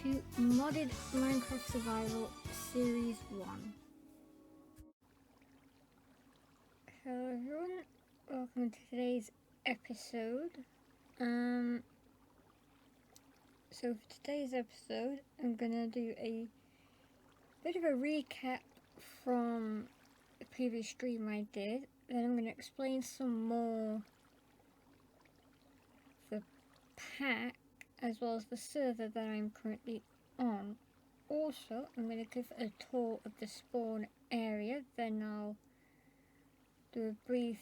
to Modded Minecraft Survival Series 1. Hello everyone, welcome to today's episode. So for today's episode, I'm gonna do a bit of a recap from the previous stream I did. Then I'm gonna explain some more the pack as well as the server that I'm currently on. Also, I'm going to give a tour of the spawn area, then I'll do a brief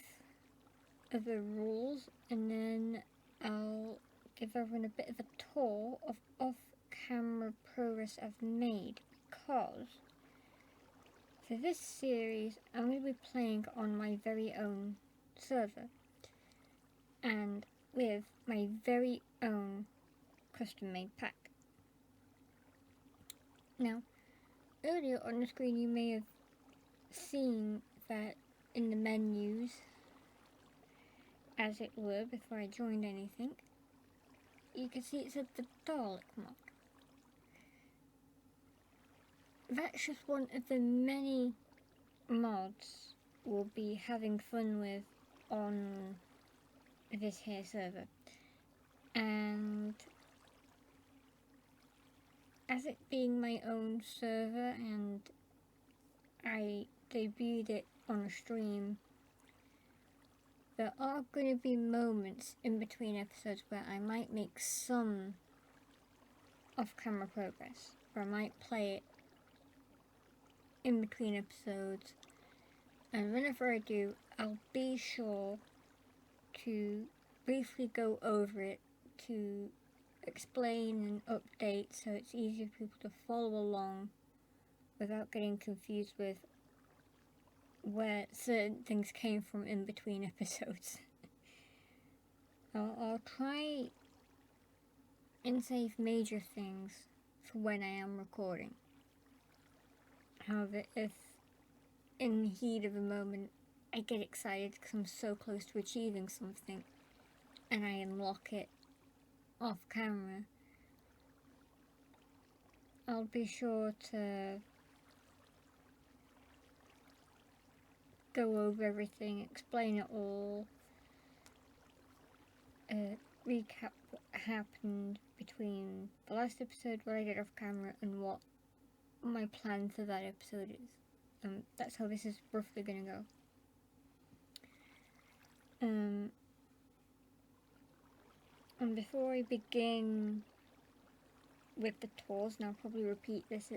of the rules, and then I'll give everyone a bit of a tour of off-camera progress I've made, because for this series I'm going to be playing on my very own server and with my very own custom-made pack. Now, earlier on the screen you may have seen that in the menus, as it were, before I joined anything, you can see it said the Dalek mod. That's just one of the many mods we'll be having fun with on this here server. And as it being my own server and I debuted it on a stream, there are going to be moments in between episodes where I might make some off-camera progress, or I might play it in between episodes, and whenever I do, I'll be sure to briefly go over it to explain and update so it's easier for people to follow along without getting confused with where certain things came from in between episodes. I'll try and save major things for when I am recording. However, if in the heat of a moment I get excited because I'm so close to achieving something and I unlock it off camera, I'll be sure to go over everything, explain it all, recap what happened between the last episode, what I did off camera, and what my plan for that episode is. That's how this is roughly gonna go. And before I begin with the tours, and I'll probably repeat this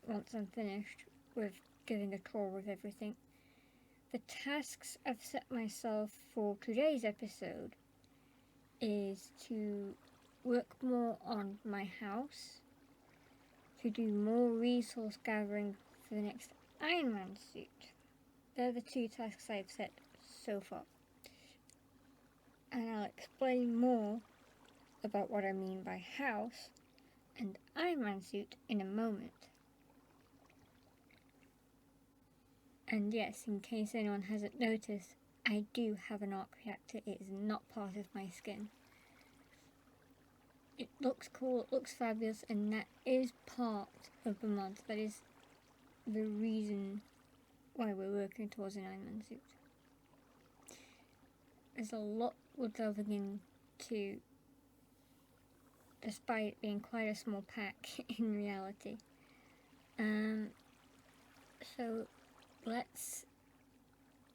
once I'm finished with giving a tour of everything, the tasks I've set myself for today's episode is to work more on my house, to do more resource gathering for the next Iron Man suit. They're the two tasks I've set so far. And I'll explain more about what I mean by house and Iron Man suit in a moment. And yes, in case anyone hasn't noticed, I do have an arc reactor. It is not part of my skin. It looks cool, it looks fabulous, and that is part of the mod. That is the reason why we're working towards an Iron Man suit. There's a lot we're delving into, despite it being quite a small pack in reality. So let's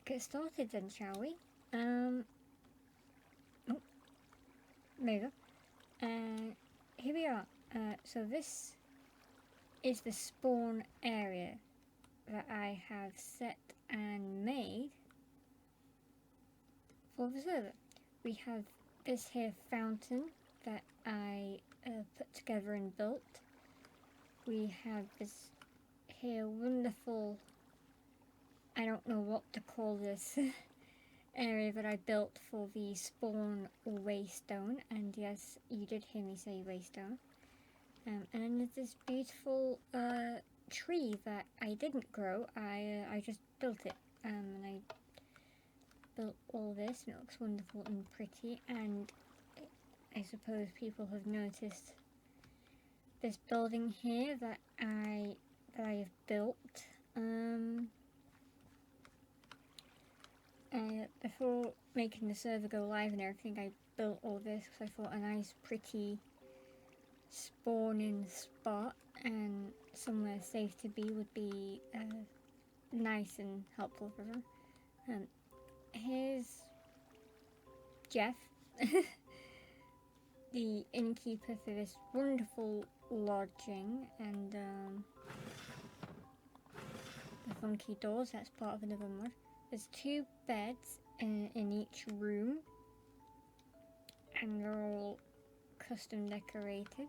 get started then, shall we? Oh, there you go. Here we are. So this is the spawn area that I have set and made for the server. We have this here fountain that I put together and built. We have this here wonderful, I don't know what to call this, area that I built for the spawn waystone, and yes, you did hear me say waystone. And then there's this beautiful tree that I didn't grow, I just built it, and I built all this, and it looks wonderful and pretty, and I suppose people have noticed this building here that I have built. Before making the server go live and everything, I built all this because I thought a nice, pretty spawning spot and somewhere safe to be would be nice and helpful for them. Here's Jeff, the innkeeper for this wonderful lodging, and the funky doors, that's part of another mod. There's 2 beds in each room, and they're all custom decorated.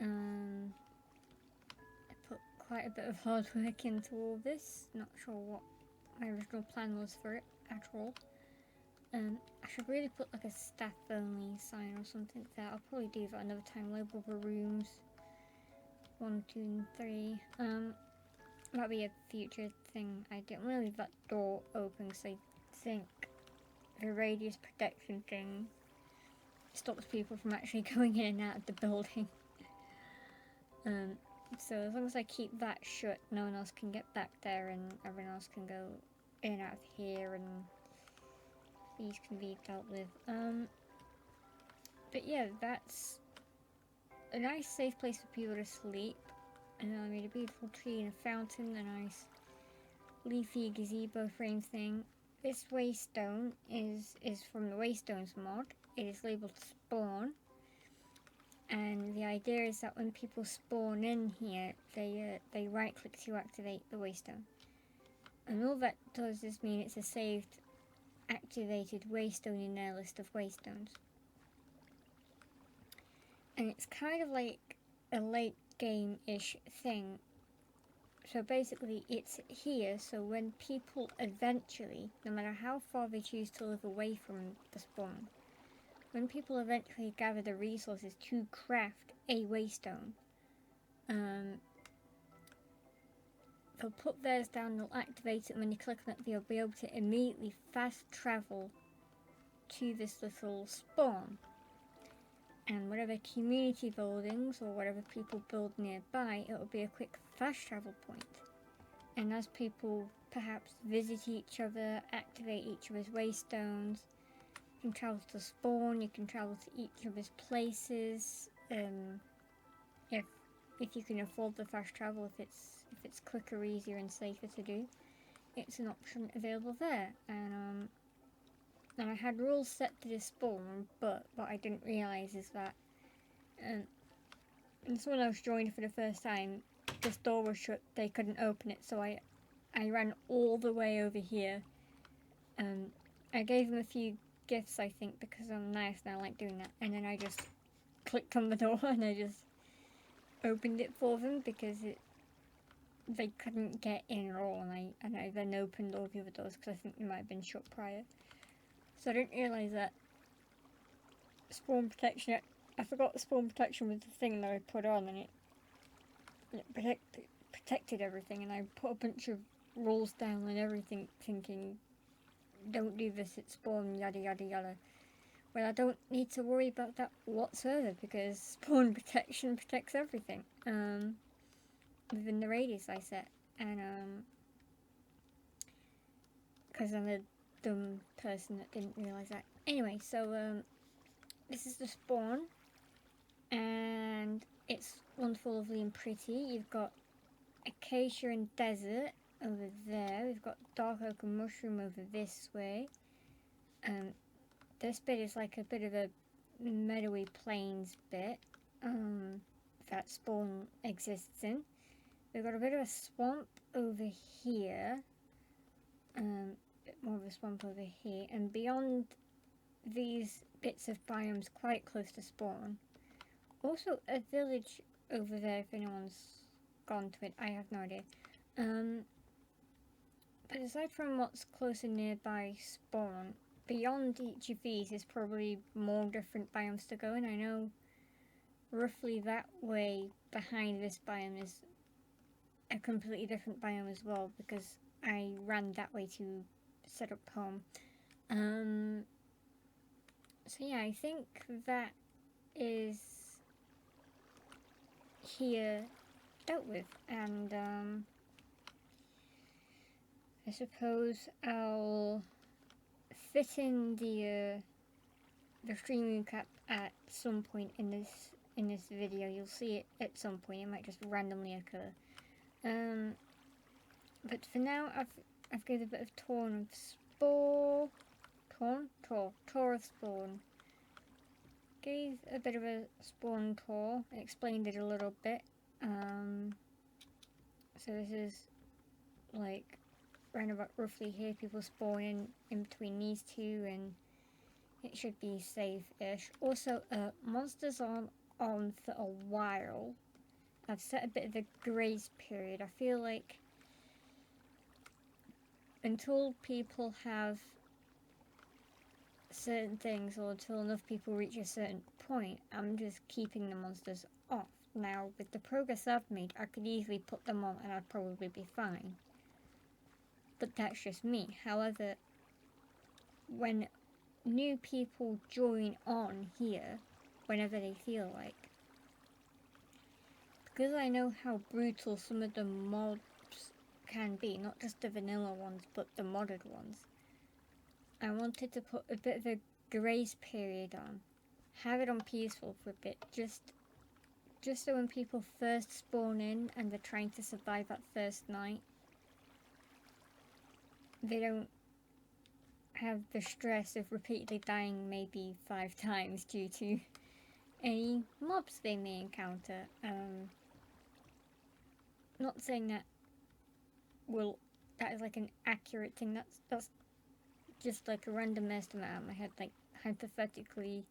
I put quite a bit of hard work into all this, not sure what my original plan was for it at all. I should really put like a staff only sign or something there. I'll probably do that another time. Label the rooms 1, 2, and 3. That'll be a future thing. I didn't really leave that door open because I think the radius protection thing stops people from actually going in and out of the building. So as long as I keep that shut, no one else can get back there and everyone else can go in and out of here and these can be dealt with. But yeah, that's a nice safe place for people to sleep. I made a beautiful tree and a fountain, a nice leafy gazebo frame thing. This waystone is from the Waystones mod. It is labeled spawn. And the idea is that when people spawn in here, they right click to activate the waystone. And all that does is mean it's a saved activated waystone in their list of waystones. And it's kind of like a late game-ish thing. So basically it's here, so when people eventually, no matter how far they choose to live away from the spawn, when people eventually gather the resources to craft a waystone, they'll put theirs down, they'll activate it, and when you click on it, they'll be able to immediately fast travel to this little spawn. And whatever community buildings or whatever people build nearby, it will be a quick fast travel point. And as people perhaps visit each other, activate each other's waystones, you can travel to spawn, you can travel to each other's places, if you can afford the fast travel, if it's quicker, easier and safer to do, it's an option available there. And I had rules set to this spawn, but what I didn't realise is that when I was joined for the first time, this door was shut, they couldn't open it, so I ran all the way over here. I gave them a few gifts, I think, because I'm nice and I like doing that, and then I just clicked on the door and I just opened it for them because they couldn't get in at all, and I then opened all the other doors because I think they might have been shut prior. So I didn't realise that spawn protection, I forgot the spawn protection was the thing that I put on, and it protected everything, and I put a bunch of rules down and everything thinking, don't do this at spawn, yada yada yada. Well, I don't need to worry about that whatsoever because spawn protection protects everything within the radius I set, and because I'm a dumb person that didn't realise that. Anyway, so this is the spawn, and it's wonderful, lovely and pretty. You've got acacia and desert over there. We've got dark oak and mushroom over this way. This bit is like a bit of a meadowy plains bit that spawn exists in. We've got a bit of a swamp over here. A bit more of a swamp over here, and beyond these bits of biomes quite close to spawn, also a village over there if anyone's gone to it, I have no idea. But aside from what's close and nearby spawn, beyond each of these is probably more different biomes to go, and I know roughly that way behind this biome is a completely different biome as well, because I ran that way to set up home. So yeah, I think that is here dealt with, and I suppose I'll fit in the stream recap at some point in this video. You'll see it at some point. It might just randomly occur. But for now, I've given a bit of tour of spawn. Gave a bit of a spawn tour, explained it a little bit. So this is like round about roughly here. People spawn in between these two, and it should be safe-ish. Also, monsters aren't on for a while. I've set a bit of a grace period. I feel like until people have certain things, or until enough people reach a certain point, I'm just keeping the monsters off. Now, with the progress I've made, I could easily put them on and I'd probably be fine. But that's just me. However, when new people join on here, whenever they feel like, because I know how brutal some of the mobs can be, not just the vanilla ones, but the modded ones, I wanted to put a bit of a grace period on. Have it on peaceful for a bit, just so when people first spawn in and they're trying to survive that first night, they don't have the stress of repeatedly dying maybe 5 times due to any mobs they may encounter. Not saying that is like an accurate thing. That's just like a random estimate out of my head. Like, hypothetically,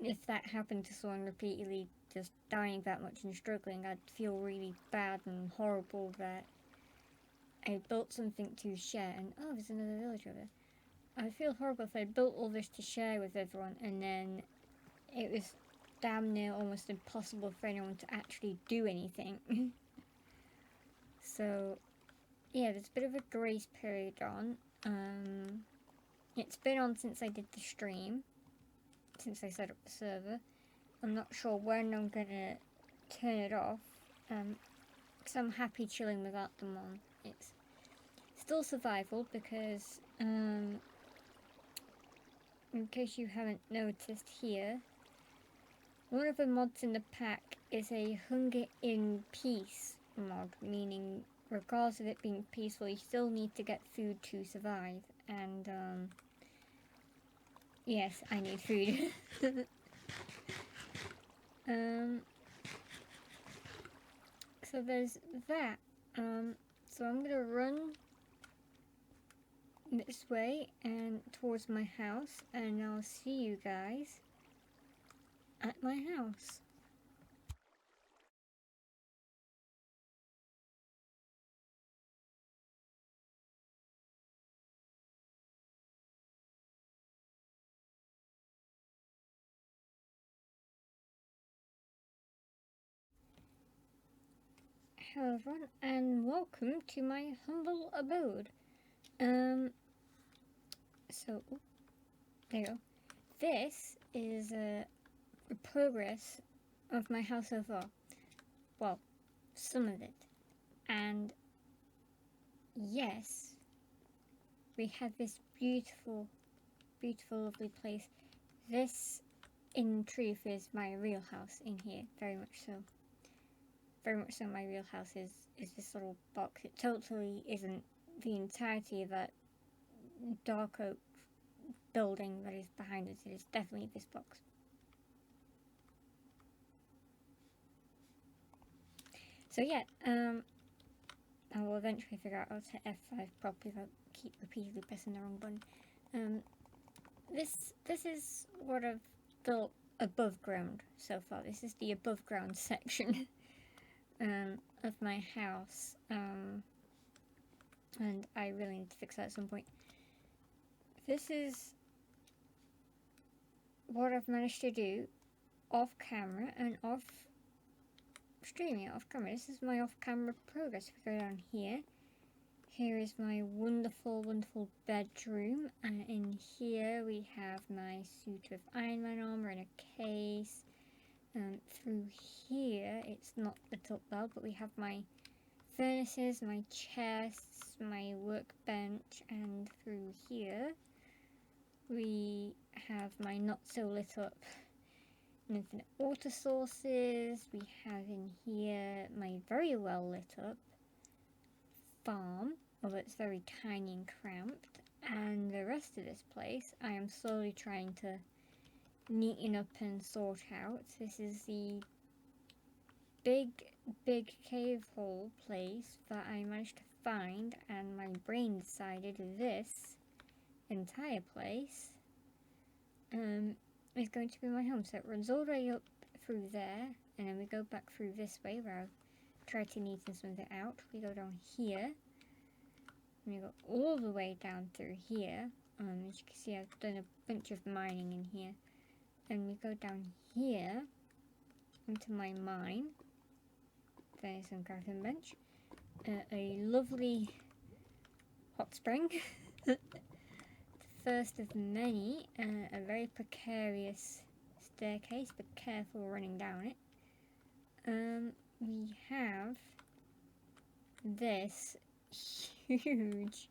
if that happened to someone repeatedly just dying that much and struggling, I'd feel really bad and horrible that I built something to share. And oh, there's another villager there. I'd feel horrible if I built all this to share with everyone and then it was damn near almost impossible for anyone to actually do anything. So yeah, there's a bit of a grace period on. It's been on since I did the stream, since I set up the server. I'm not sure when I'm gonna turn it off, because I'm happy chilling without them on. It's still survival because, in case you haven't noticed here, one of the mods in the pack is a Hunger in Peace mod, meaning regardless of it being peaceful, you still need to get food to survive. And yes, I need food. So there's that. So I'm gonna run this way and towards my house, and I'll see you guys at my house. Hello everyone, and welcome to my humble abode. So, there you go. This is the progress of my house so far. Well, some of it. And yes, we have this beautiful, beautiful, lovely place. This, in truth, is my real house in here, very much so. Very much so my real house is this little box. It totally isn't the entirety of that dark oak building that is behind us. It is definitely this box. So yeah, I will eventually figure out how to F5 properly if I keep repeatedly pressing the wrong button. This is what I've built above ground so far. This is the above ground section of my house, and I really need to fix that at some point. This is what I've managed to do off camera and off streaming, off camera. This is my off camera progress. If we go down here, here is my wonderful, wonderful bedroom, and in here we have my suit of Iron Man armor in a case. Through here, it's not lit up well, but we have my furnaces, my chests, my workbench, and through here we have my not so lit up infinite water sources. We have in here my very well lit up farm, although it's very tiny and cramped, and the rest of this place I am slowly trying to neaten up and sort out. This is the big cave hole place that I managed to find, and my brain decided this entire place is going to be my home. So it runs all the way up through there, and then we go back through this way where I've tried to neaten some of it out. We go down here, and we go all the way down through here. As you can see, I've done a bunch of mining in here. And we go down here into my mine. There's some crafting bench. A lovely hot spring. The first of many. A very precarious staircase, but careful running down it. We have this huge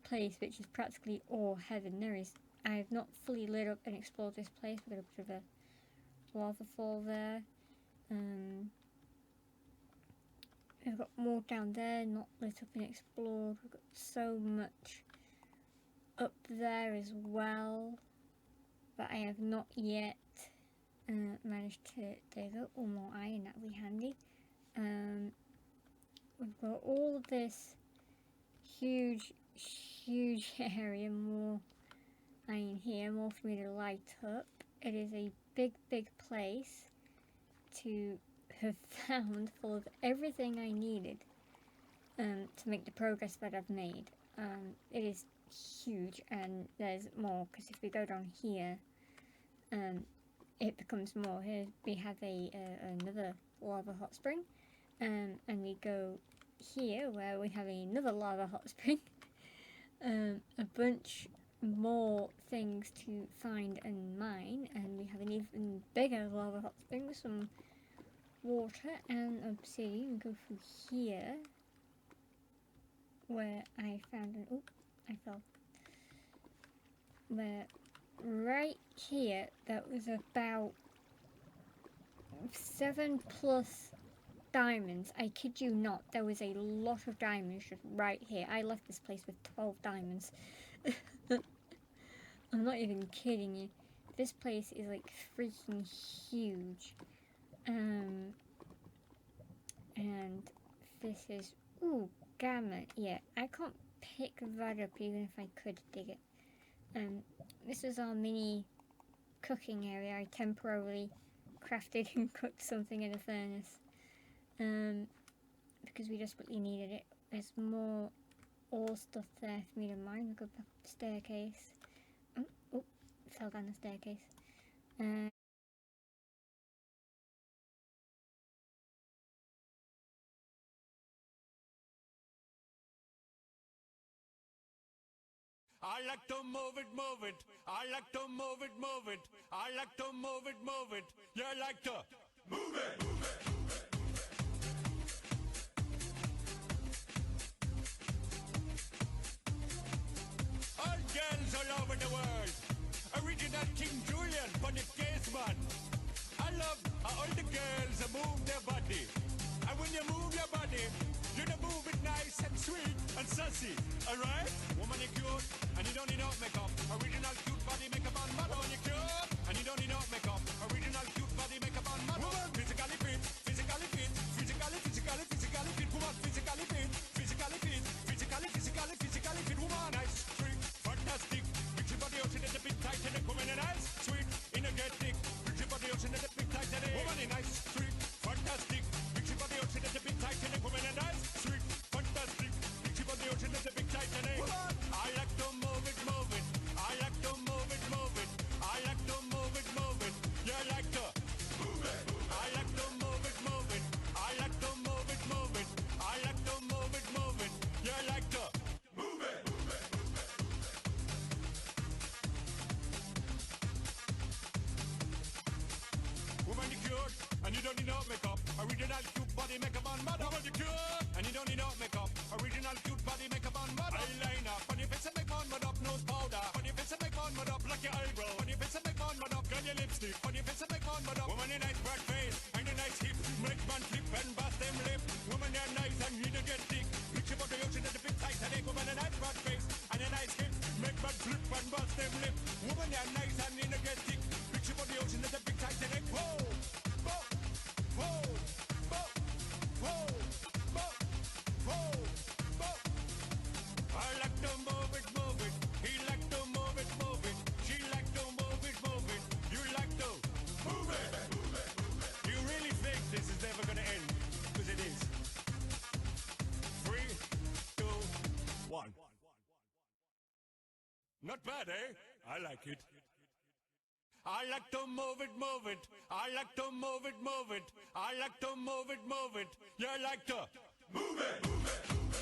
place, which is practically all heaven. I have not fully lit up and explored this place. We've got a bit of a lava fall there. We've got more down there, not lit up and explored. We've got so much up there as well that I have not yet managed to dig up. Or more iron, that would be handy. We've got all of this huge area, more iron here, more for me to light up. It is a big place to have found, full of everything I needed to make the progress that I've made. It is huge, and there's more, because if we go down here, it becomes more. Here we have another lava hot spring, and we go here where we have another lava hot spring. A bunch more things to find and mine, and we have an even bigger lava hot spring with some water and obsidian. We go through here where I found an I fell. Where right here that was about 7+ diamonds. I kid you not, there was a lot of diamonds just right here. I left this place with 12 diamonds. I'm not even kidding you. This place is like freaking huge. And this is, gamma. Yeah, I can't pick that up even if I could dig it. This is our mini cooking area. I temporarily crafted and cooked something in a furnace. Because we desperately needed it. There's more ore stuff there for me to mine. We'll go back up the staircase. Fell down the staircase. I like to move it, move it. I like to move it, move it. I like to move it, move it. You like to move it, move it. All girls all over the world. Original King Julian for the case man. I love how all the girls move their body. And when you move your body, you know move it nice and sweet and sassy. Alright? Woman, you cute, and you don't need no makeup. Original cute body makeup on mother. Woman, you cute, and you don't need no makeup. Original cute body makeup on mother. Woman, physically fit, physically fit, physically fit. Woman, physically fit, physically fit, physically fit. Woman, nice, sweet, fantastic. Big your body out in the big tight and come in a nice, sweet, energetic. Big your body out in the big tight and woman, nice, sweet, fantastic. Big your body out in the big tight and come in a nice, sweet, fantastic. Big your body out in the big tight and I like to move it, move it. I like to move it, move it. I like to move it, move it. You like Original cute body make a man mad up. Woman, you cute, and you don't need no makeup. Original cute body make a man mad up. Eyeliner, on your face and make man mad up. Nose powder, on your face and make man mad up. Like your eyebrow, on your face and make man mad up. Girl, your lipstick, on your face and make man mad up. Woman, your nice broad face and your nice hip, make man flip and bust them lip. Woman, you're nice and you don't get thick. Picture about the ocean at the big Titanic. Woman, a nice broad face and a nice hip, make man flip and bust them lip. Woman, you're nice and you don't get thick. Picture about the ocean at the big Titanic. Whoa, whoa, whoa, whoa, whoa, whoa, whoa, whoa. I like to move it, move it. He like to move it, move it. She like to move it, move it. You like to move it, move it, move it. You really think this is never gonna end? Because it is. 3, 2, 1. Not bad, eh? I like it. I like to move it, move it. I like to move it, move it. I like to move it, move it. You like to move it, move it, move it.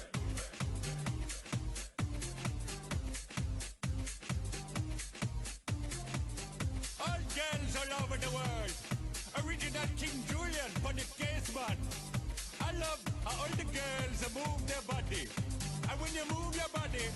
All girls all over the world. Original King Julian for the case man. I love how all the girls move their body. And when you move your body,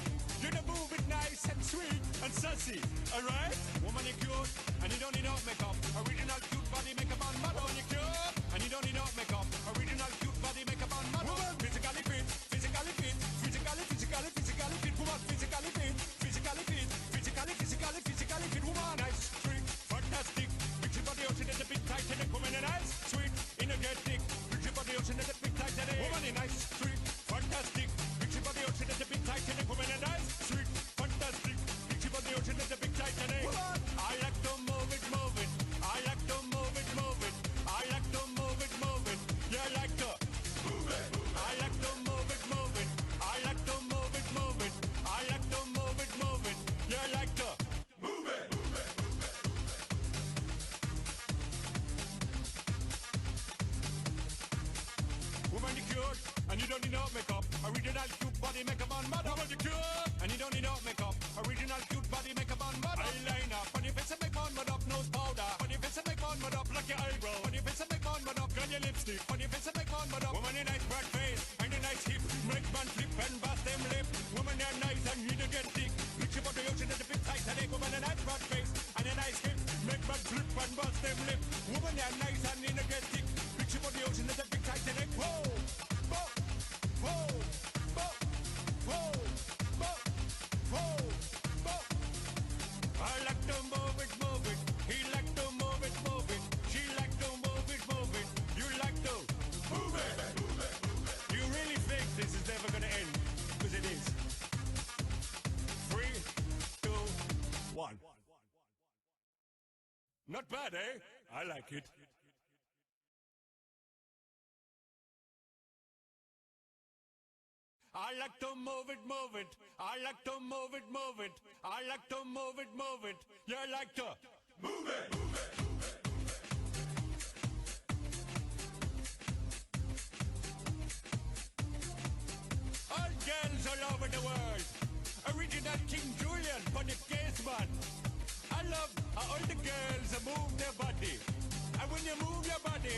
you don't move it nice and sweet and sassy, alright? Woman, you cute, and you don't need no makeup. Original cute body make a man mad. Woman, you cute, and you don't need no makeup. Original cute body make a man mad. Woman, physically fit, physically fit, physically, physically, physically fit. Woman, physically fit, physically fit, physically, physically, physically fit. Woman, nice, sweet, fantastic. Picture body ocean is a big Titanic. Woman, a nice, sweet, energetic. Picture body ocean is a big Titanic. Woman, a nice, sweet, fantastic. Picture body ocean is a big Titanic. Woman, a nice, sweet, fantastic. Picture body ocean is a big Titanic. Woman, I like to move it, move it. I like to move it, move it. I like to move it, move it. You like to move it. I like to move it, move it. I like to move it, move it. I like to move it, move it. You like to move it, move it, move it. Woman, you cute, and you don't need no makeup. Original cute body make a man mad. Woman, you cute, and you don't need no makeup. Original cute body make a man mad. Eyeliner, on your face and make man mad up. Nose powder, on your face and make man mad up. Like your eyebrow, on your face and make man mad up. Girl, your lipstick, on your face and make man mad up. Woman, your nice broad face and your nice hip, make man flip and bust them lip. Woman, you're nice and you don't get thick. Picture about the ocean at the big Titanic. Woman, a nice broad face and a nice hip, make man flip and bust them lip. Woman, you're nice and you don't get thick. Picture about the ocean at the big Titanic. Whoa, whoa, whoa, whoa, whoa, whoa, whoa, whoa. I like to move it, move it. He like to move it, move it. She like to move it, move it. You like to move it, move it, move it. You really think this is never gonna end? Because it is. 3, 2, 1. Not bad, eh? I like it. I like to move it, move it. I like to move it, move it. I like to move it, move it. You like to move it, move it, move it. All girls all over the world. Original King Julian for the case man. I love how all the girls move their body. And when you move your body,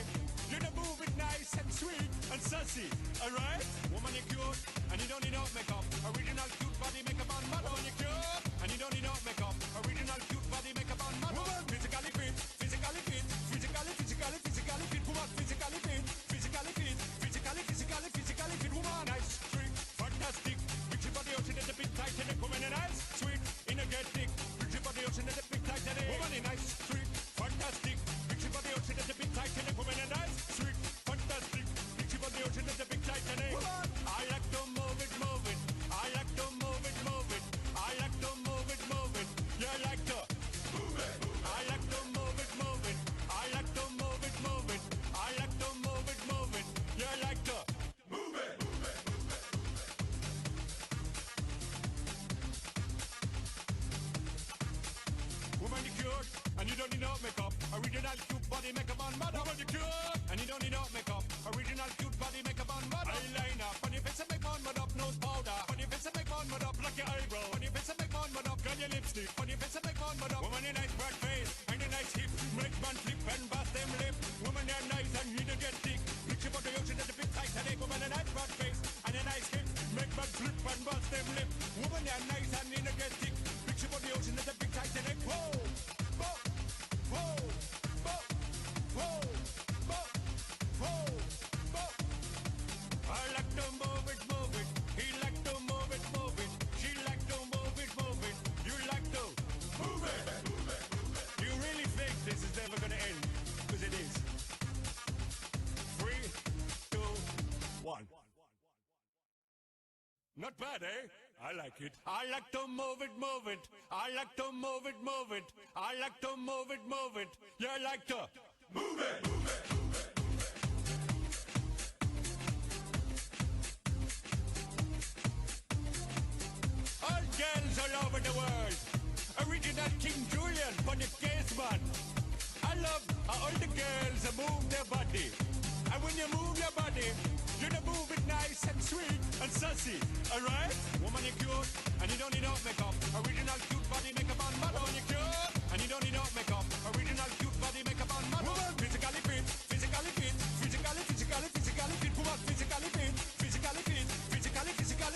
you don't move it nice and sweet and sassy, alright? Woman, you cute, and you don't need no makeup. Original cute body make a man mad. Woman, you cute, and you don't need no makeup. Original cute body make a man mad. Woman, physically fit, physically fit, physically, physically, physically fit. Woman, physically fit, physically fit, physically, physically, physically fit. Woman, nice, sweet, fantastic. Picture body ocean at the big Titanic. Woman, a nice, sweet, energetic. Picture body ocean at the big Titanic. Woman, a nice, sweet, fantastic. Picture body ocean at the big Titanic. Woman, a nice, sweet, fantastic. Picture body ocean at the big Titanic. Woman, I like to move it, move it. I like to move it, move it. I like to move it, move it. You like to move it. I like to move it, move it. I like to move it, move it. I like to move it, move it. You like to move it, move it, move it. Woman, you cute, and you don't need no makeup. Original cute body make a man mad. Woman, you cute, and you don't need no makeup. Original cute body make a man mad. Eyeliner, on your face and make man mad up. Nose powder, on your face and make man mad up. Like your eyebrow, on your face and make man mad up. Girl, your lipstick, on your face and make man mad up. Woman, your nice broad face and your nice hip, make man flip and bust them lip. Woman, you're nice and you don't get thick. Picture Not bad, eh? I like it. I like to move it, move it. I like to move it, move it. I like to move it, move it. You like to move it, move it. All girls all over the world. Original King Julian for the case man. I love how all the girls move their body. And when you move your body, you know move it nice and sweet and sassy. Alright? Woman, you cute, and you don't need no makeup. Original cute body makeup on model. Woman, you cute, and you don't need no makeup. Original cute body makeup on model. Woman, physically fit, physically fit, physically fit. Woman, physically fit, physically fit,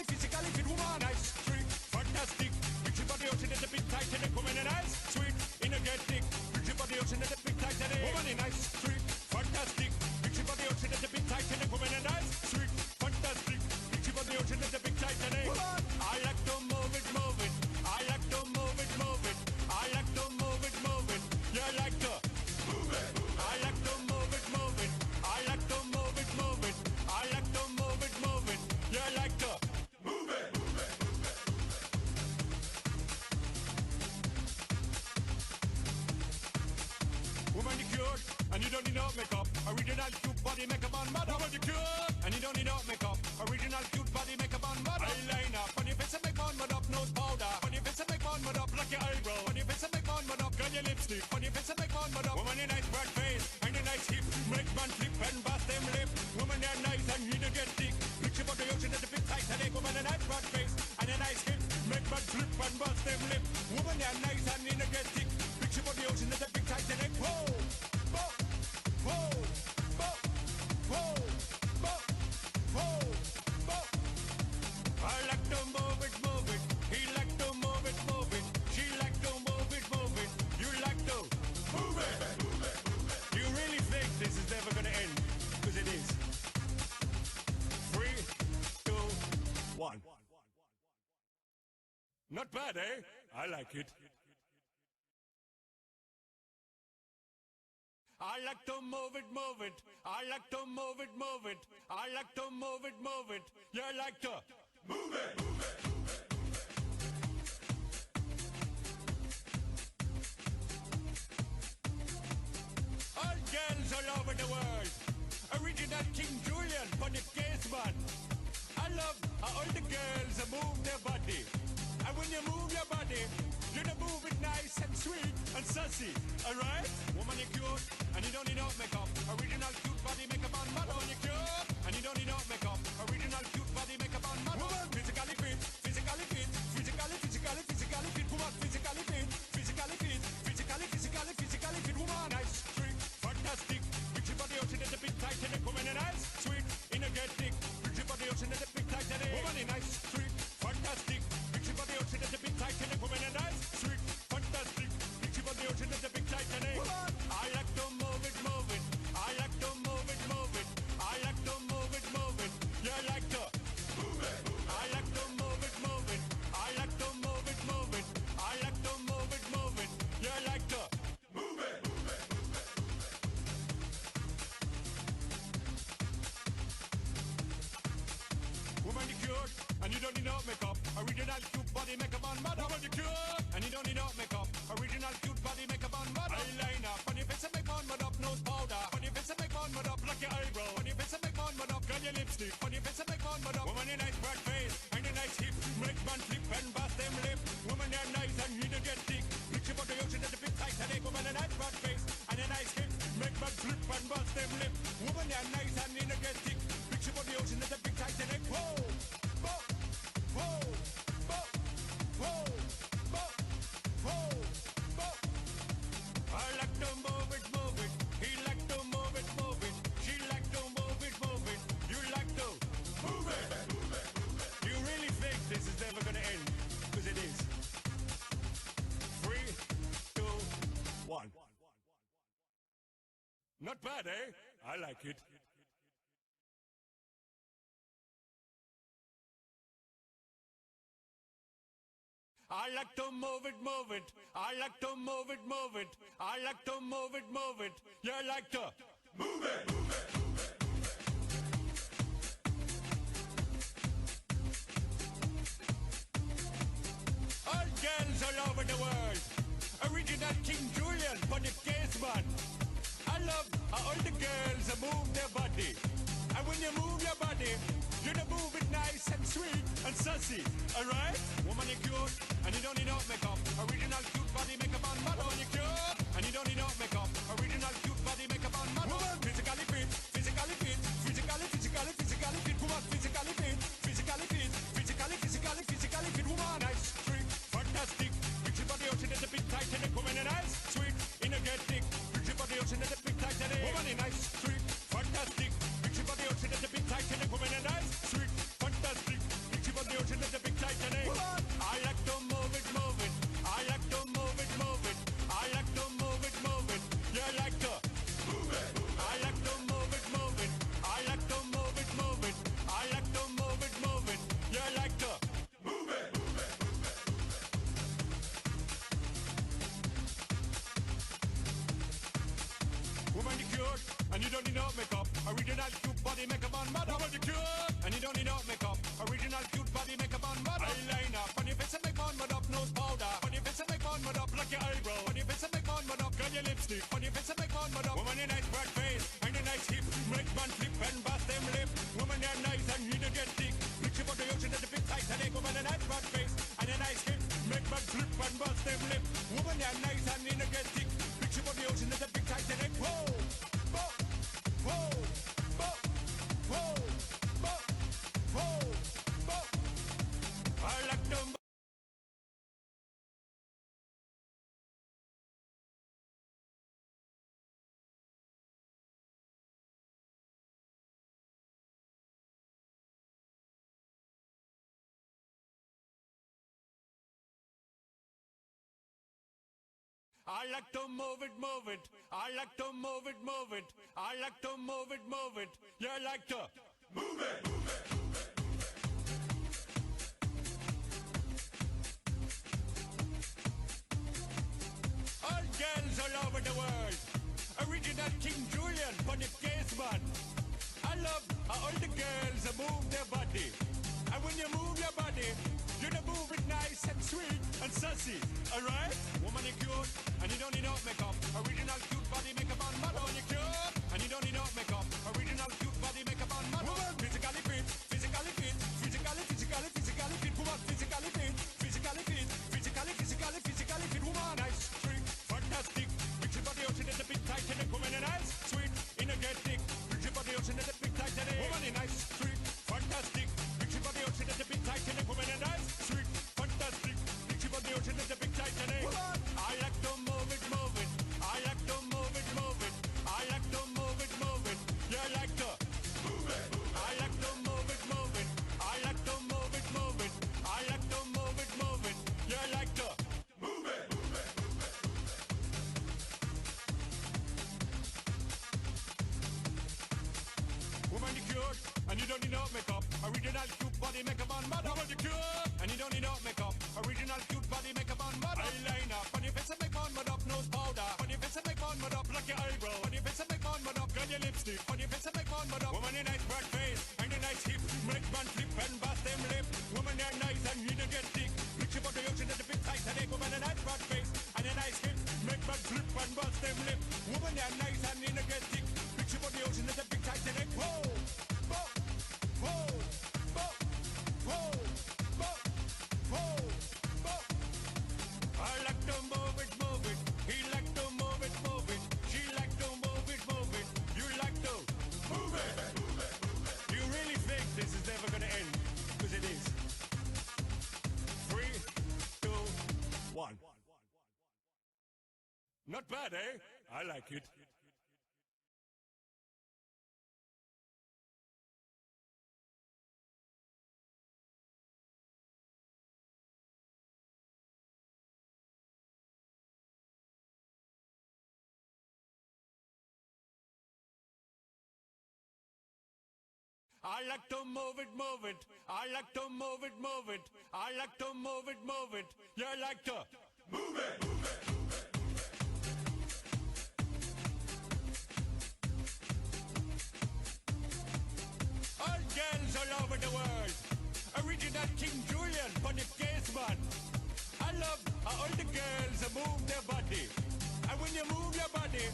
physically fit. Woman, nice, sweet, fantastic. Big your body out in the big tight and woman, nice, sweet, energetic. Big your body out in the big tight and woman, nice, sweet, fantastic. Big your body out in the big tight and woman, nice, sweet, fantastic. Big your body out in the big tight and I like to move it, move it. I like to move it, move it. I like to move it, move it. You like to move it. I like to move it, move it. I like to move it, move it. I like to move it, move it. You like to move it. Woman, you cute, and you don't need no makeup. Original cute body makeup on model. Woman, you cute, and you don't need no makeup. Original cute body makeup on model. Eyeliner, on your face and make on mud up. Nose powder, on your face and make on mud up. Like your eyebrow, on your face and make on mud up. Girl, your lipstick, on your face and make on mud up. Woman, you nice broad face, and your nice hip. Make man flip and bust them lip. Woman, you're nice and you don't get thick. Picture about the ocean at the big tight today. Woman, a nice broad face, and a nice hip. Make man flip and bust them lip. Woman, you're nice and you don't get thick. Picture about the ocean at the big tight today. Whoa! I like to move it, move it. He like to move it, move it. She like to move it, move it. You like to move it, move it, move it. You really think this is never gonna end? Because it is. 3, 2, 1. Not bad, eh? I like it. I like to move it, move it. I like to move it, move it. I like to move it, move it. You like to move it, move it, move it. All girls all over the world. Original King Julian for the case man. I love how all the girls move their body. And when you move your body, you know move it nice and sweet and sassy. Alright? Woman, you cute, and you don't need no makeup. Original cute body makeup on model. Woman, you cute, and you don't need no makeup. Original cute body makeup on model. Woman, physically fit, physically fit, physically fit. Woman, physically fit, physically fit, physically fit. Woman, nice, sweet, fantastic. Big your body out in the big tight and woman, nice, sweet, energetic. Big your body out in the big tight and woman, nice, sweet, fantastic. Big your body out in the big tight and woman, nice, sweet, fantastic. Big your body out in the big tight and I like to move it, move it. I like to move it, move it. I like to move it, move it. You like to move it. I like to move it, move it. I like to move it, move it. I like to move it, move it. You like to move it, move it, move it. Woman, you cute, and you don't need no makeup. Original cute body makeup on model. Woman, you cute, and you don't need no makeup. Original cute body makeup on model. Eyeliner, on your face and make on mud up. Nose powder, on your face and make on mud up. Like your eyebrow, on your face and make on mud up. Girl, your lipstick, on your face and make on mud up. Woman, you nice broad face, and a nice hip. Make man flip and bust them lip. Woman, you're nice and you don't get thick. Picture about the ocean at the big tight today. Woman, a nice broad face, and a nice hip. Make man flip and bust them lip. Woman, you're nice and you don't get thick. Picture about the ocean at the big tight today. Whoa! I like to move it, move it. He like to move it, move it. She like to move it, move it. You like to move it, move it, move it. You really think this is never gonna end? Because it is. 3, 2, 1. Not bad, eh? I like it. I like to move it, move it. I like to move it, move it. I like to move it, move it. You like to move it, move it, move it. the world. Original King Julian for the case man. I love how all the girls move their body. And when you move your body, you know move it nice and sweet and sassy, alright? Woman, you cute, and you don't need no makeup. Original cute body makeup on model. Woman, you cute, and you don't need no makeup. Original cute body makeup on model. Woman, physically fit, physically fit, physically fit. Woman, physically fit, physically fit, physically fit. Woman, nice, sweet, fantastic. Big ship on the ocean, that's a big Titanic. Woman, a nice, sweet, energetic. Big ship on the ocean, that's a big Titanic. Woman, a nice, sweet, fantastic. Big ship on the ocean, that's a big Titanic. Woman, a nice, sweet, fantastic. Big ship on the ocean, that's a big Titanic. I like to move it, move it. I like to move it, move it. I like to move it, move it. You like to move it. I like to move it, move it. I like to move it, move it. I like to move it, move it. You like to move it. Woman, you cute, and you don't need no makeup. Original cute body makeup on model. Woman, you cute, and you don't need no makeup. Original cute body makeup on model. Eyeliner, on your face and make on mud up. Nose powder, on your face and make on mud up. Like your eyebrow, on your face and make on mud up. Girl, your lipstick, on your face and make on mud up. Woman, you nice broad face, and a nice hip. Make man flip and bust them lip. Woman, you're nice and you don't get thick. Picture for the ocean at the big Titanic. Woman, a nice broad face, and a nice hip. Make man flip and bust them lip. Woman, you're nice and you don't get thick. Picture for the ocean at the big Titanic. Whoa! I like them. I like to move it, move it. I like to move it, move it. I like to move it, move it. You like to move it, move it. All girls all over the world. Original King Julian for the case man. I love how all the girls move their body. And when you move your body, you know move it nice and sweet and sassy, alright? Woman, you cute, and you don't need no makeup. Original cute body makeup on model. Woman, you cute, and you don't need no makeup. Original cute body makeup on model. Woman, physically fit, physically fit, physically fit. Woman, physically fit, physically fit, physically fit. Woman, nice, sweet, fantastic. Big ship on the ocean at the big Titanic. Woman, a nice, sweet, energetic. Big ship on the ocean at the big Titanic. Woman, a nice, sweet, fantastic. Big ship on the ocean at the big Titanic. Woman, a nice, sweet, fantastic. Big ship on the ocean at the big Titanic. I like to move it, move it. I like to move it, move it. I like to move it, move it. You like to move it. I like to move it, move it. I like to move it, move it. I like to move it, move it. You like to move it. Woman, you cute, and you don't need no makeup. Original cute body makeup on model. Woman, you cute, and you don't need no makeup. Original cute body makeup on model. Eyeliner, on your face and make on mud up. Nose powder, on your face and make on mud up. Like your eyebrow, on your face and make on mud up. Girl, your lipstick, on your face and make on mud up. Woman, you nice broad face, and a nice hip. Make man flip and bust them lip. Woman, you're nice and you don't get thick. Picture for the ocean at the big Titanic. Woman, a nice broad face, and a nice hip. Make man flip and bust them lip. Woman, you're nice and you don't get thick. Picture for the ocean at the big Titanic. Whoa! I like to move it, move it. He like to move it, move it. She like to move it, move it. You like to move it, move it, move it. You really think this is never gonna end? Because it is. 3, 2, 1. Not bad, eh? I like it. I like to move it, move it. I like to move it, move it. I like to move it, move it. You like to move it, move it. All girls all over the world. Original King Julian for the case man. I I love how all the girls move their body. And when you move your body,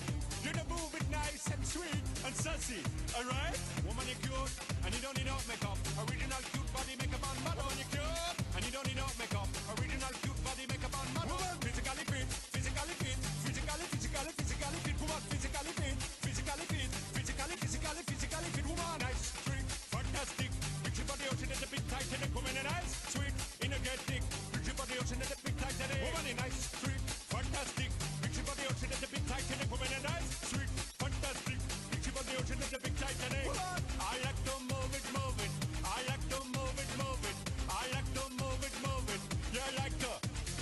you don't move it nice and sweet and sassy, alright? Woman, you're cute, and you don't need no makeup. Original cute body makeup on model. Woman, you're cute, and you don't need no makeup. Original cute body makeup on model. Woman, physically fit, physically fit, physically fit. Woman, physically fit, physically fit, physically fit. Woman, nice, trick, fantastic. Picture body ocean at the big Titanic. Woman, nice, sweet, energetic. Picture body ocean at the big Titanic. Woman, nice, trick, fantastic. Picture body ocean at the big Titanic. Woman, nice, sweet, fantastic. Picture body ocean at the big Titanic. Woman, I like to move it, move it. I like to move it, move it. I like to move it, move it. Yeah, I like to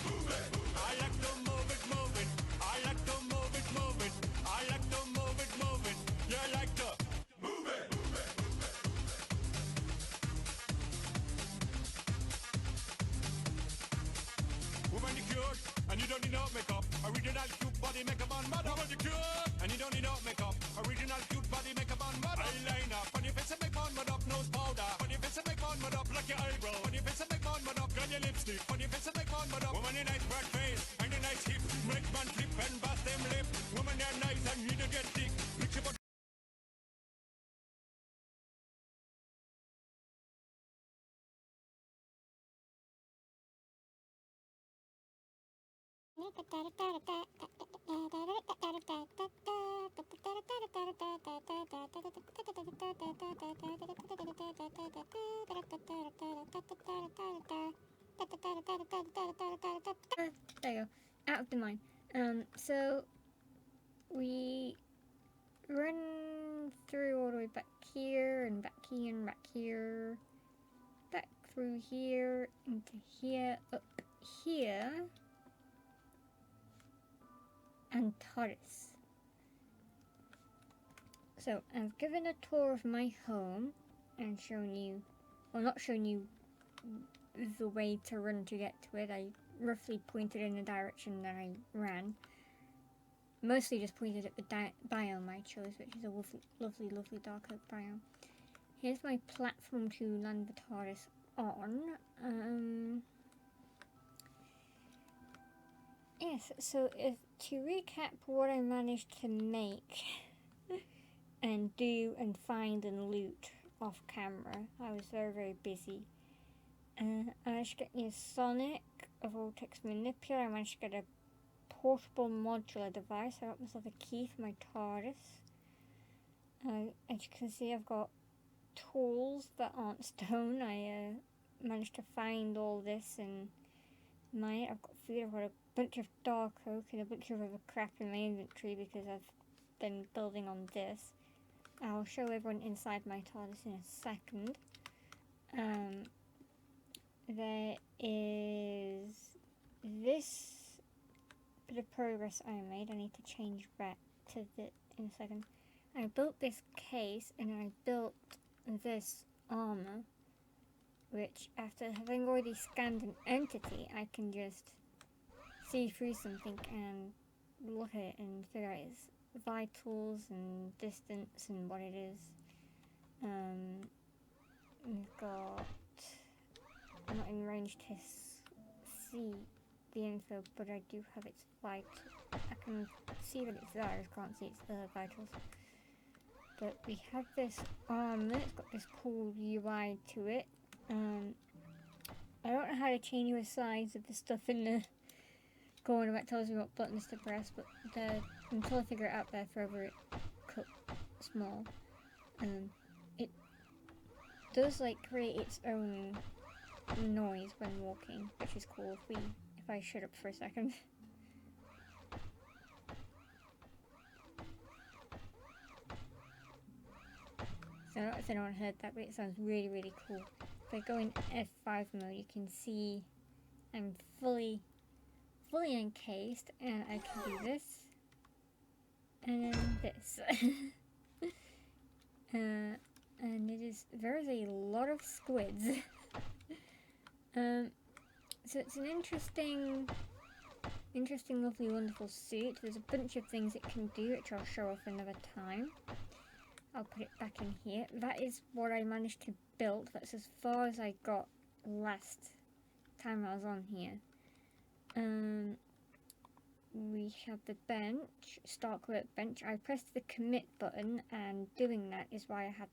move it. I like to move it, move it. I like to move it, move it. I like to move it, move it. Yeah, I like to move it. Woman, you cute, and you don't need no makeup. Original cute body makeup on model. Woman, you cute, and you don't need no makeup. Original cute body makeup on model. Eyeliner, on your face and make on mud up. Nose powder, on your face and make on mud up. Like your eyebrow, on your face and make on mud up. Girl, your lipstick, on your face and make on mud up. Woman, your nice broad face, and your nice hip. Make man flip and bust them lip. Woman, you're nice and you don't get thick. Picture body. There you go. Out of the mine. So we run through all the way back here and back here and back here, back through here into here, up here, and Taurus. So I've given a tour of my home and shown you, well, not shown you the way to run to get to it. I roughly pointed in the direction that I ran. Mostly just pointed at the biome I chose, which is a lovely dark oak biome. Here's my platform to land the Taurus on. Yes, so to recap what I managed to make and do and find and loot off camera, I was very busy. I managed to get me a Sonic, a Vortex Manipulator. I managed to get a portable modular device. I got myself a key for my Taurus. As you can see, I've got tools that aren't stone. I managed to find all this and mine it. I've got food. I've got a bunch of dark oak and a bunch of other crap in my inventory because I've been building on this. I'll show everyone inside my Taurus in a second. There is this bit of progress I made. I need to change back to in a second. I built this case and I built this armor, which after having already scanned an entity, I can just see through something and look at it and figure out its vitals and distance and what it is. We've got, I'm not in range to see the info, but I do have its vitals. I can see that it's there, I just can't see its vitals. But we have this armor, it's got this cool UI to it. I don't know how to change the size of the stuff in the corner that tells me what buttons to press, but until I figure it out, they're forever cut small. It does like create its own noise when walking, which is cool. If I shut up for a second. So I don't know if anyone heard that, but it sounds really cool. If I go in F5 mode, you can see I'm fully encased, and I can do this and then this. And there's a lot of squids. So it's an interesting, lovely, wonderful suit. There's a bunch of things it can do, which I'll show off another time. I'll put it back in here. That is what I managed to build. That's as far as I got last time I was on here. We have the bench, start workbench. I pressed the commit button, and doing that is why I had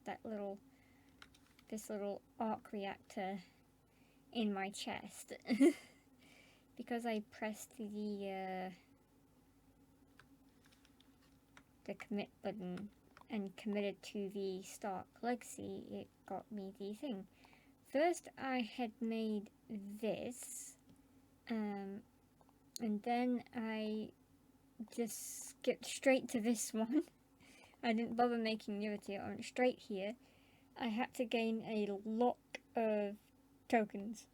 this little arc reactor in my chest. Because I pressed the commit button and committed to the Stark Legacy, it got me the thing. First I had made this, and then I just skipped straight to this one. I didn't bother making the other two, I went straight here. I had to gain a lot of tokens.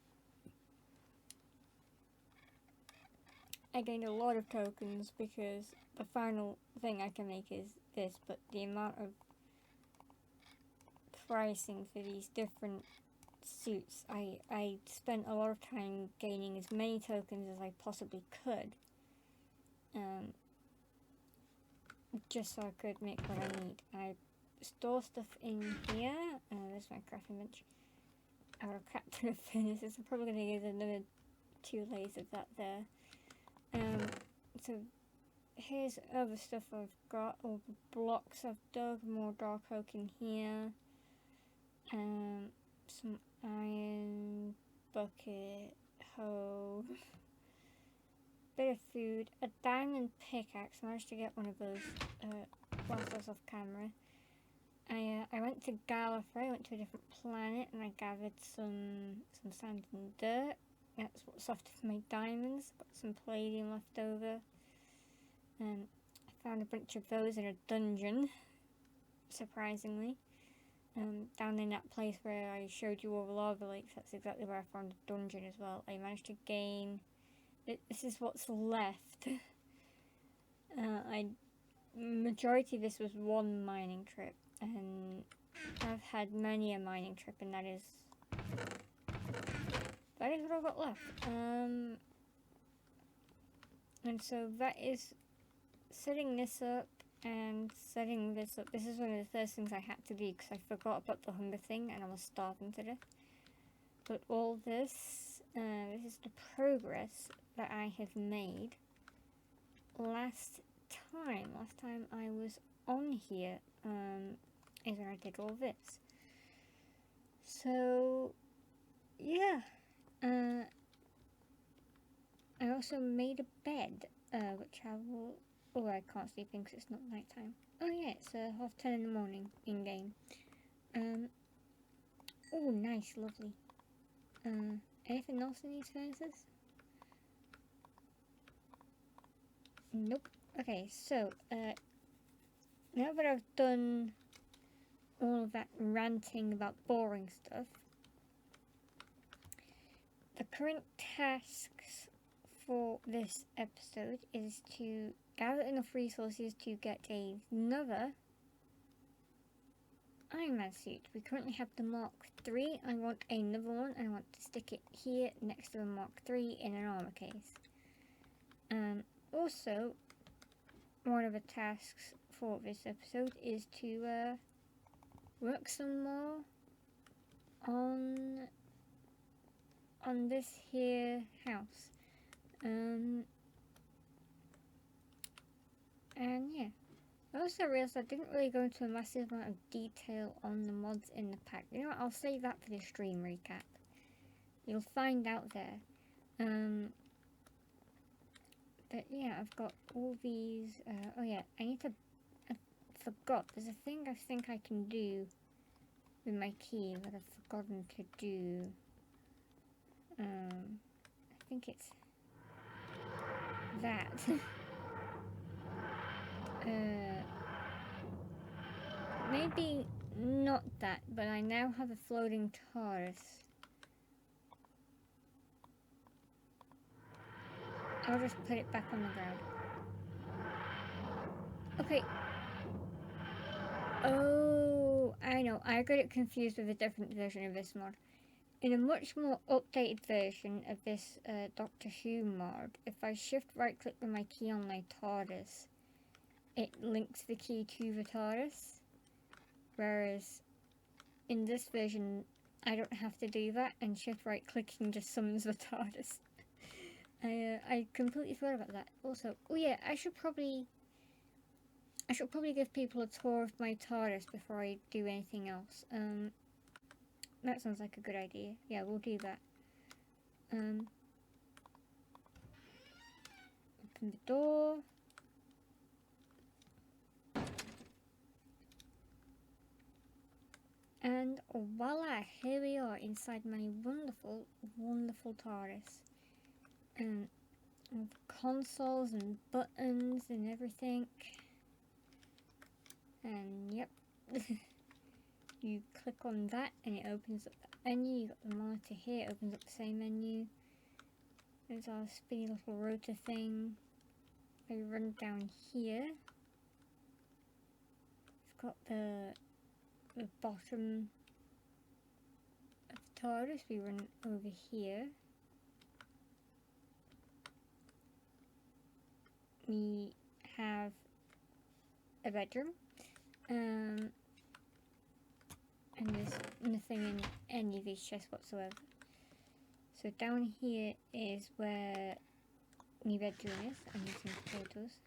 I gained a lot of tokens because the final thing I can make is this, but the amount of pricing for these different suits, I spent a lot of time gaining as many tokens as I possibly could, just so I could make what I need. I store stuff in here. There's my crafting bench. Out of captain of furnaces. I'm probably going to use another 2 layers of that there. So here's other stuff I've got, all the blocks I've dug, more dark oak in here, some iron, bucket, hoe, bit of food, a diamond pickaxe. I managed to get one of those whilst I was off camera. I went to Gallifrey, I went to a different planet, and I gathered some sand and dirt. That's what's left of my diamonds. Got some palladium left over. I found a bunch of those in a dungeon, surprisingly. Down in that place where I showed you all the lava lakes, that's exactly where I found a dungeon as well. I managed to gain... This is what's left. Majority of this was one mining trip, and I've had many a mining trip, and that is what I've got left. And so that is setting this up and setting this up. This is one of the first things I had to do because I forgot about the hunger thing and I was starving to death. But all this, this is the progress that I have made last time I was on here, is when I did all this. So, yeah. I also made a bed, which I will... Oh, I can't sleep in because it's not nighttime. Oh yeah, it's 10:30 in the morning in-game. Oh, nice, lovely. Anything else in these furnaces? Nope. Okay, so, now that I've done all of that ranting about boring stuff, the current tasks for this episode is to gather enough resources to get another Iron Man suit. We currently have the Mark III. I want another one, and I want to stick it here next to the Mark III in an armor case. Also, one of the tasks for this episode is to work some more on this here house. And yeah. I also realised I didn't really go into a massive amount of detail on the mods in the pack. You know what, I'll save that for the stream recap. You'll find out there. But yeah, I've got all these, oh yeah, I forgot, there's a thing I think I can do with my key that I've forgotten to do. I think it's that. Maybe not that, but I now have a floating TARDIS. I'll just put it back on the ground. Okay. Oh, I know. I got it confused with a different version of this mod. In a much more updated version of this Doctor Who mod, if I shift right click with my key on my TARDIS, it links the key to the TARDIS. Whereas in this version, I don't have to do that, and shift right clicking just summons the TARDIS. I completely forgot about that. Also, oh yeah, I should probably give people a tour of my TARDIS before I do anything else. That sounds like a good idea. Yeah, we'll do that. Open the door. And voila, here we are inside my wonderful, wonderful TARDIS. With consoles and buttons and everything. And yep, you click on that and it opens up the menu. You got the monitor here, it opens up the same menu. There's our spinny little rotor thing. I run down here. It's got the bottom of the TARDIS. We run over here. We have a bedroom. And there's nothing in any of these chests whatsoever. So down here is where my bedroom is. I'm using potatoes.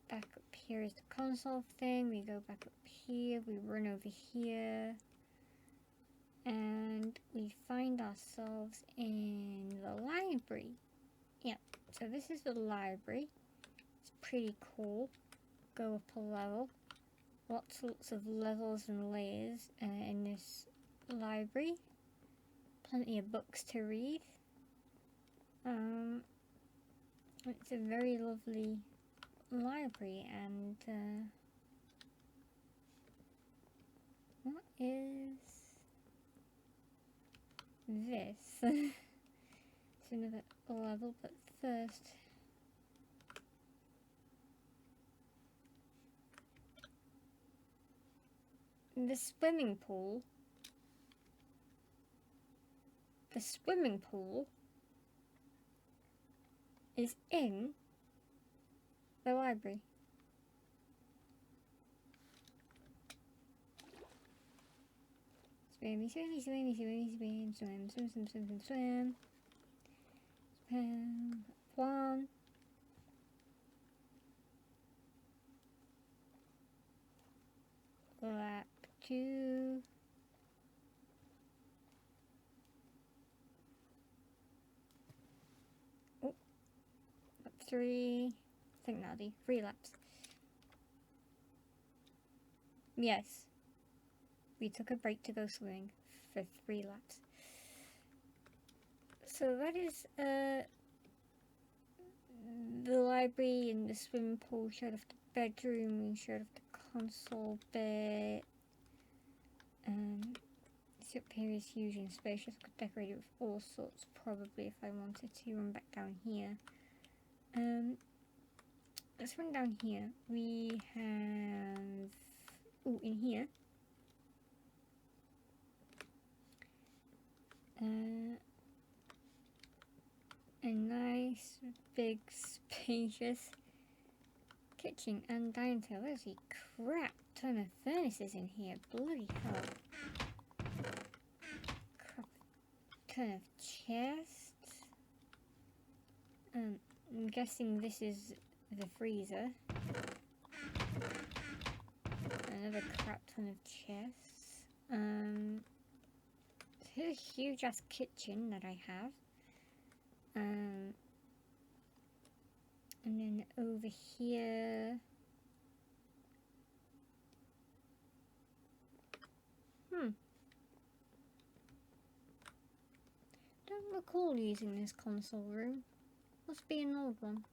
Back up here is the console thing. We go back up here. We run over here. And we find ourselves in the library. Yeah, so this is the library. It's pretty cool. Go up a level. Lots of levels and layers in this library. Plenty of books to read. It's a very lovely library, and what is this? It's another level, but first the swimming pool. The swimming pool is in the library. Swimmy, swimmy, swimmy, swimmy, swim, swim, swim, swim, swim, swim, swim. Swim. One. Lap 2. Oh. Lap 3. I think that'll do 3 laps. Yes. We took a break to go swimming for 3 laps. So that is the library and the swimming pool. Showed off the bedroom, we showed off the console bit. This up here is huge and spacious. I could decorate it with all sorts probably if I wanted to. Run back down here. Let's run down here. We have in here. A nice, big, spacious kitchen and dining table. There's a crap ton of furnaces in here. Bloody hell. Crap ton of chests. I'm guessing this is the freezer. Another crap ton of chests. Here's a huge ass kitchen that I have. And then over here. Don't recall using this console room. Must be an old one.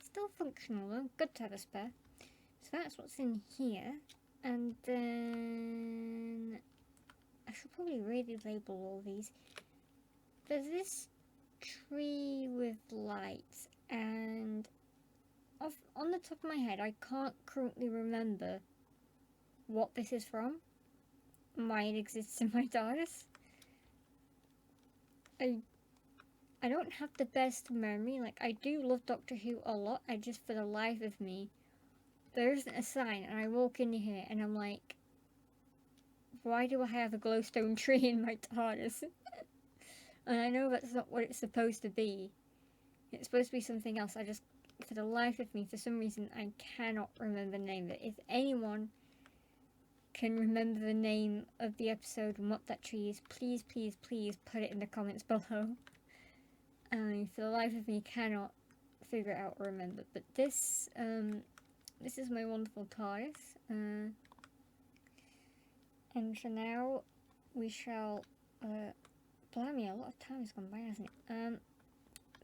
Still functional though. Good to have a spare. So that's what's in here. And then I should probably really label all these. There's this tree with lights, and on the top of my head I can't currently remember what this is from, why it exists in my TARDIS. I don't have the best memory. Like, I do love Doctor Who a lot, I just, for the life of me, there isn't a sign, and I walk in here and I'm like, why do I have a glowstone tree in my TARDIS? And I know that's not what it's supposed to be. It's supposed to be something else. I just, for the life of me, for some reason, I cannot remember the name of it. If anyone can remember the name of the episode and what that tree is, please, please, please put it in the comments below. I, for the life of me, cannot figure it out or remember. But this is my wonderful TARDIS. And for now, we shall, blimey, a lot of time has gone by, hasn't it?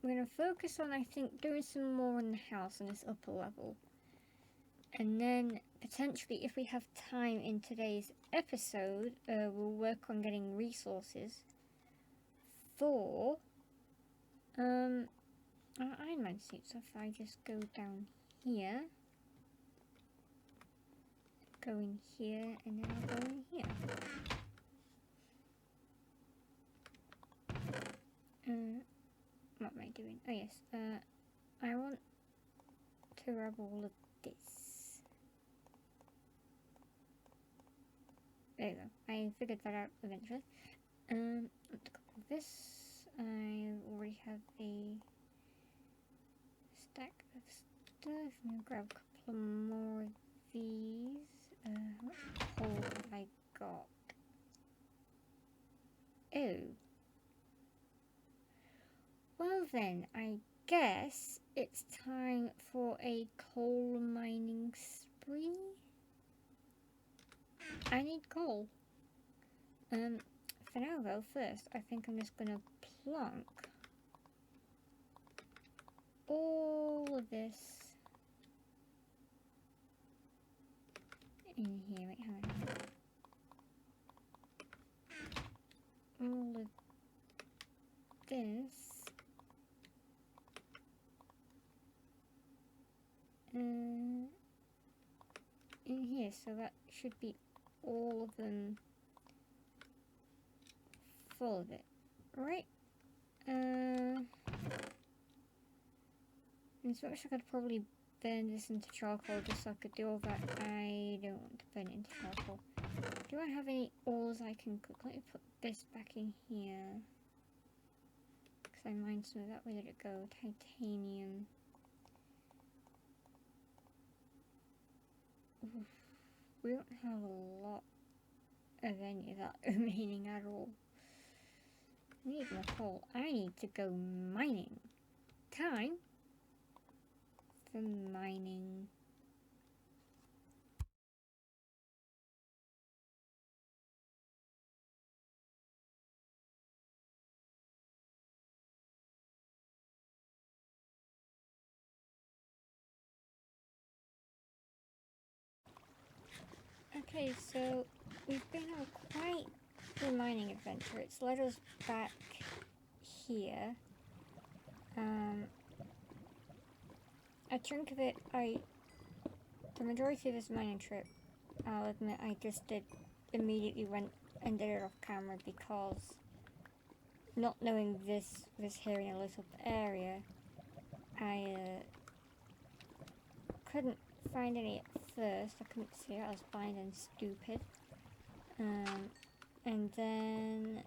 We're going to focus on, I think, doing some more in the house on this upper level. And then, potentially, if we have time in today's episode, we'll work on getting resources for, our Iron Man suit. So if I just go down here, go in here, and then I'll go in here. What am I doing? Oh yes, I want to grab all of this. There you go. I figured that out eventually. Let's go with this. I already have a stack of stuff. I'm gonna grab a couple more of these. What hole have I got? Oh. Well then, I guess it's time for a coal mining spree. I need coal. For now though, first, I think I'm just gonna plonk all of this in here. Wait, hang on. All of this in here, so that should be all of them full of it, right? And so much I could probably burn this into charcoal just so I could do all that. I don't want to burn it into charcoal. Do I have any ores I can cook? Let me put this back in here, because I mined some of that. Where did it go? Titanium. Oof. We don't have a lot of any of that remaining at all. I need more coal. I need to go mining. Time for mining. Okay, so we've been on quite the mining adventure. It's led us back here. A chunk of it, the majority of this mining trip, I'll admit I just immediately went and did it off camera, because not knowing this here in a lit up area, I couldn't find any at first. I couldn't see it, I was blind and stupid. And then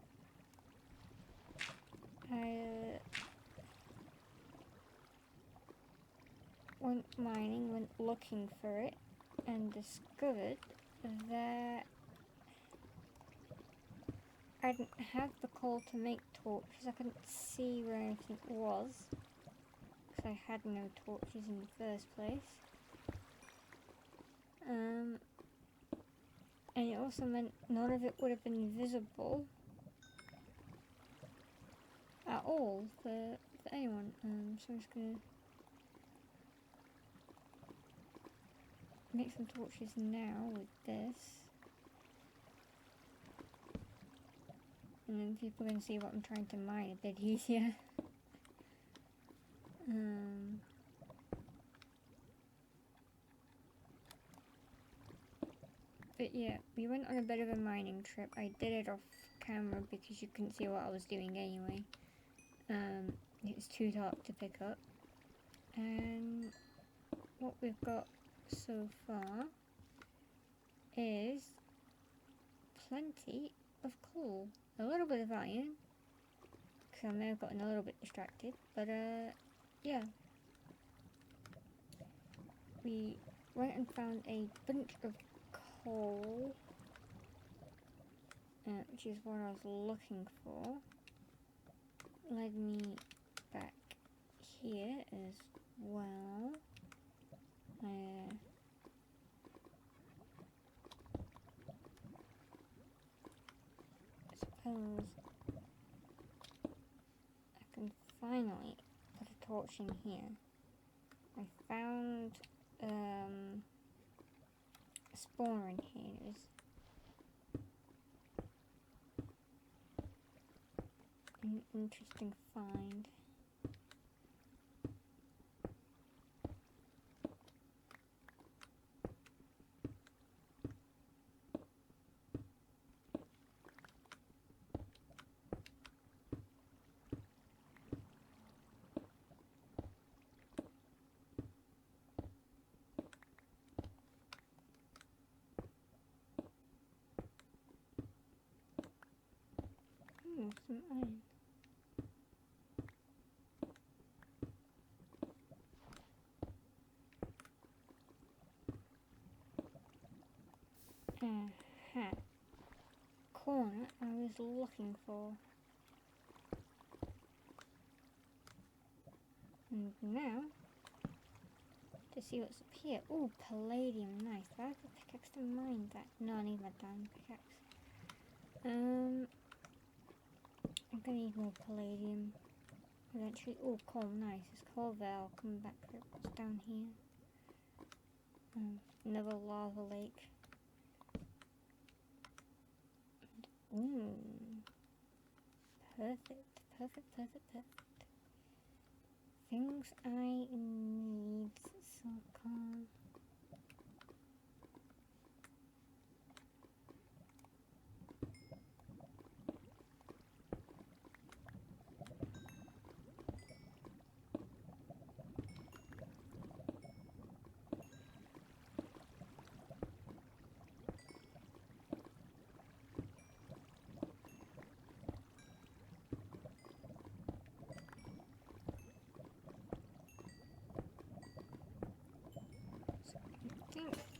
I went mining, went looking for it, and discovered that I didn't have the coal to make torches. I couldn't see where anything was, because I had no torches in the first place. And it also meant none of it would have been visible at all for anyone. So I'm just gonna make some torches now with this, and then people can see what I'm trying to mine a bit easier. But yeah, we went on a bit of a mining trip. I did it off camera because you couldn't see what I was doing anyway. It was too dark to pick up. And what we've got so far is plenty of coal. A little bit of iron, because I may have gotten a little bit distracted, but yeah. We went and found a bunch of coal, which is what I was looking for. Led me back here as well. I suppose I can finally put a torch in here. I found a spawner in here. It's an interesting find. Some iron. Aha. Corner I was looking for. And now, to see what's up here. Oh, palladium, nice. Do I have a pickaxe to mine that? No, I need my diamond pickaxe. I'm gonna need more palladium eventually. Oh, coal, nice. There's coal there. I'll come back for it. What's down here? Another lava lake. Ooh. Perfect. Things I need. Silicon.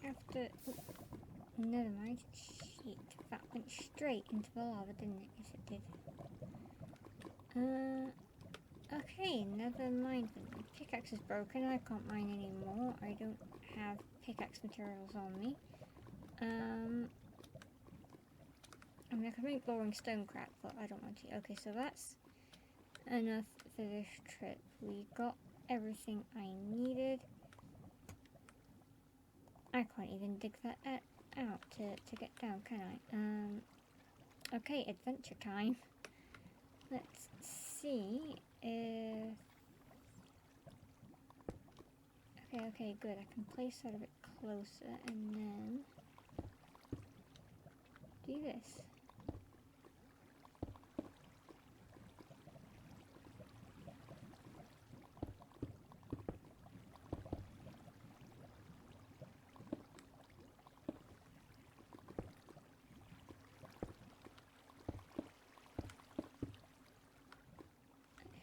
After, never mind, shit, that went straight into the lava, didn't it? Yes, it did. Okay, never mind, the pickaxe is broken, I can't mine anymore, I don't have pickaxe materials on me. I mean, I could make boring stone crap, but I don't want to. Okay, so that's enough for this trip. We got everything I needed. I can't even dig that out to get down, can I? Okay, adventure time. Let's see if... Okay, good. I can place that a bit closer and then do this.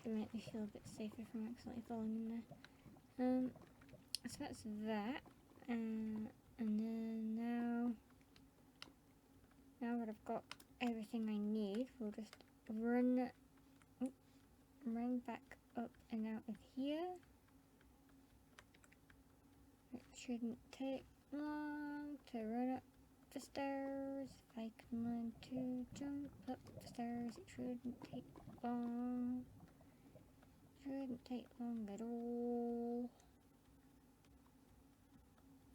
Make me feel a bit safer from accidentally falling in there. So that's that, and then now that I've got everything I need, we'll just run back up and out of here. It shouldn't take long to run up the stairs. If I can learn to jump up the stairs, it shouldn't take long. Shouldn't take long at all.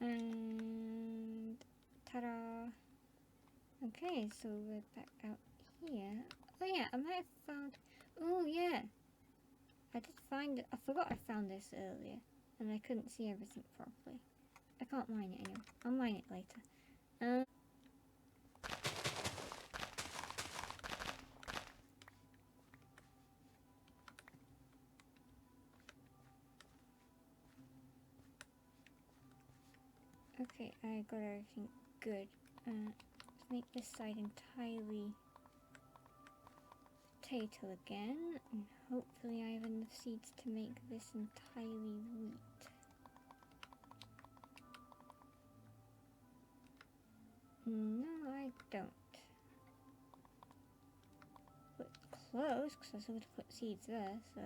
And ta-da! Okay, so we're back out here. Oh yeah, I might have found... Oh yeah! I did find it. I forgot I found this earlier. And I couldn't see everything properly. I can't mine it anymore. I'll mine it later. Okay, I got everything good. Let's make this side entirely potato again, and hopefully I have enough seeds to make this entirely wheat. No, I don't. But close, because I was able to put seeds there, so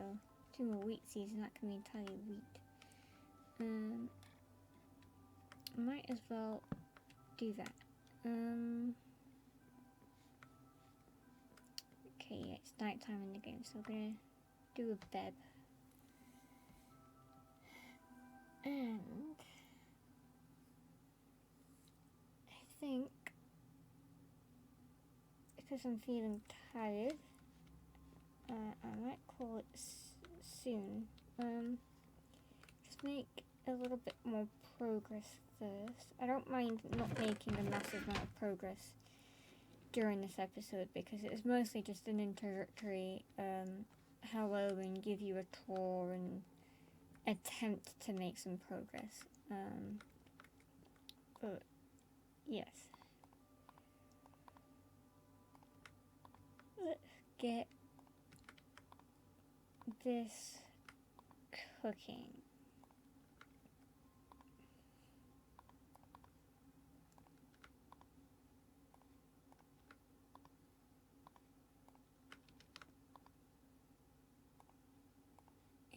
2 more wheat seeds and that can be entirely wheat. I might as well do that. Okay, yeah, it's night time in the game, so we're gonna do a bed. And I think because I'm feeling tired, I might call it soon. Just make a little bit more progress first. I don't mind not making a massive amount of progress during this episode because it is mostly just an introductory hello and give you a tour and attempt to make some progress. But yes. Let's get this cooking.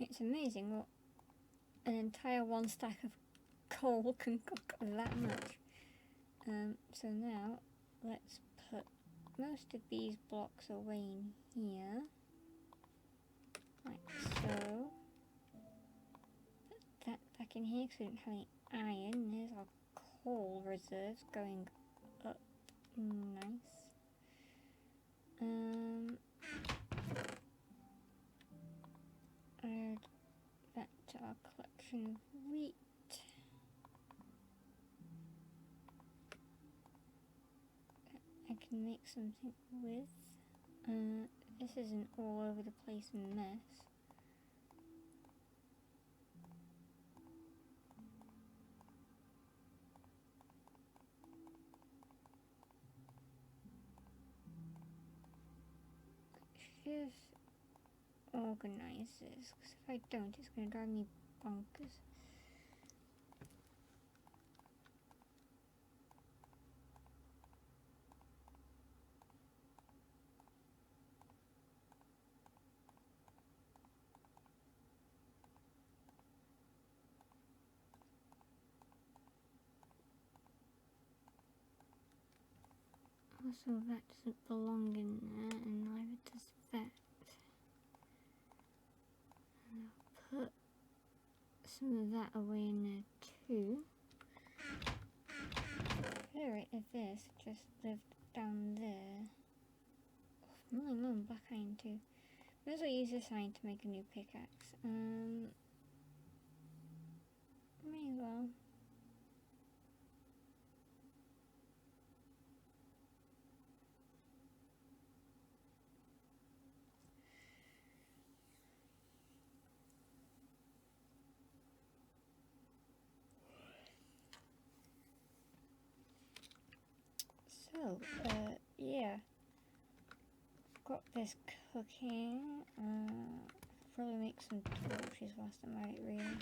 It's amazing what an entire 1 stack of coal can cook that much. So now let's put most of these blocks away in here, like so. Put that back in here because we don't have any iron. There's our coal reserves going up. Nice. Add that to our collection of wheat. I can make something with. This is an all over the place mess. Just organize this, because if I don't, it's going to drive me bonkers. Also, that doesn't belong in there, and neither does that. And I'll put some of that away in there too. Right of this just lived down there. Oh, no, black iron too. May as well use this iron to make a new pickaxe. May as well. So, yeah. Got this cooking. Probably make some torches whilst I'm at it, really.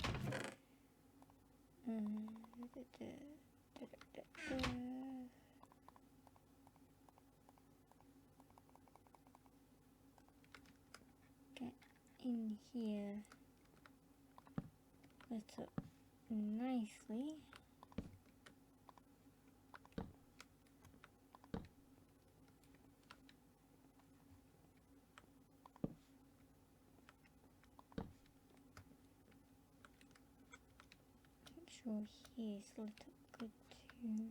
Get in here. Lit up nicely. Make sure here's lit up good too.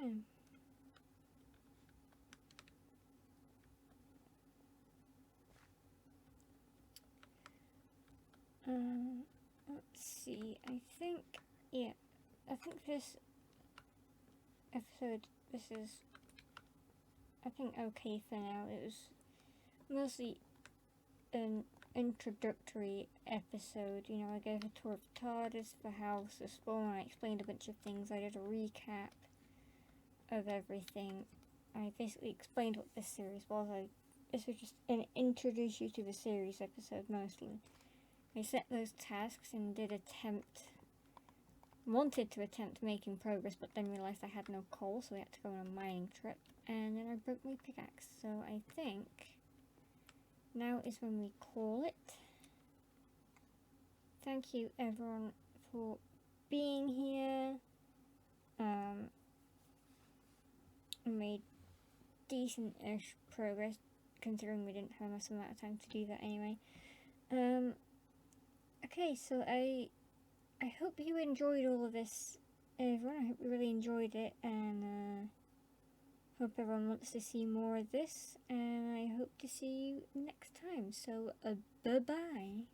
Okay. Let's see. I think this episode, this is, I think, okay for now. It was mostly an introductory episode. You know, I gave a tour of the TARDIS, the house, the spawn, I explained a bunch of things, I did a recap of everything. I basically explained what this series was. This was just an introduce you to the series episode mostly. I set those tasks and wanted to attempt making progress, but then realised I had no coal, so we had to go on a mining trip, and then I broke my pickaxe. So I think now is when we call it. Thank you everyone for being here. I made decent-ish progress, considering we didn't have enough amount of time to do that anyway. Okay, so I hope you enjoyed all of this, everyone. I hope you really enjoyed it, and hope everyone wants to see more of this, and I hope to see you next time. So, bye-bye.